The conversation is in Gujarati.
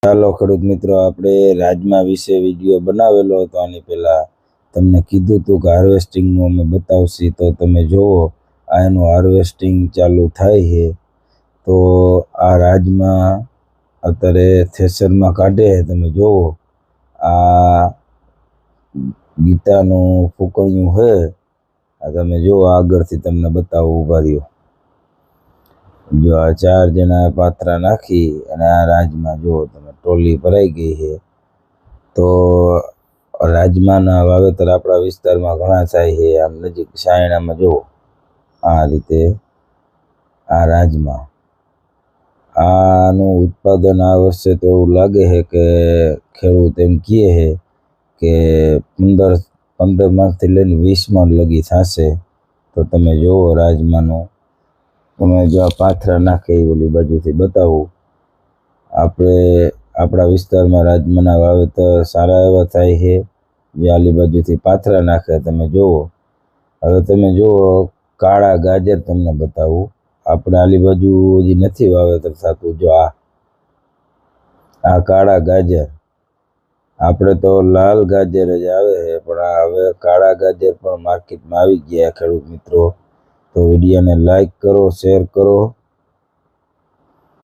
ચાલો ખેડૂત મિત્રો, આપણે રાજમા વિશે વિડીયો બનાવેલો હતો. આની પહેલા તમને કીધું હતું કે હાર્વેસ્ટિંગનું અમે બતાવશી, તો તમે જુઓ આ એનું હાર્વેસ્ટિંગ ચાલુ થાય છે. તો આ રાજમા અત્યારે થ્રેશરમાં કાઢે. તમે જુઓ આ ગીતાનું ફૂકણિયું છે. આ તમે જુઓ, આગળથી તમને બતાવું, ઊભા રહ્યો. જો આ 4 જણા પાથરા નાખી અને આ રાજમા જુઓ તમે, ટોલી ભરાઈ ગઈ છે. તો રાજમાના વાવેતર આપણા વિસ્તારમાં ઘણા થાય છે. આમ નજીક સાયણામાં જુઓ, આ રીતે આ રાજમા, આનું ઉત્પાદન આ વર્ષે તો એવું લાગે છે કે ખેડૂત એમ કહે છે કે 15 મણથી લઈને 20 મણ લગી થશે. તો તમે જુઓ રાજમાનું, તમે જો આ પાથરા નાખે એ ઓલી બાજુથી બતાવું. આપણા વિસ્તારમાં રાજમાના વાવેતર સારા એવા થાય છે. જે આલી બાજુથી પાથરા નાખે. તમે જુઓ, હવે તમે જુઓ કાળા ગાજર તમને બતાવું. આપણે આલી બાજુ હજી નથી વાવેતર થતું. જો આ કાળા ગાજર, આપણે તો લાલ ગાજર જ આવે છે, પણ આ હવે કાળા ગાજર પણ માર્કેટમાં આવી ગયા. ખેડૂત મિત્રો, તો વિડીયોને લાઈક કરો, શેર કરો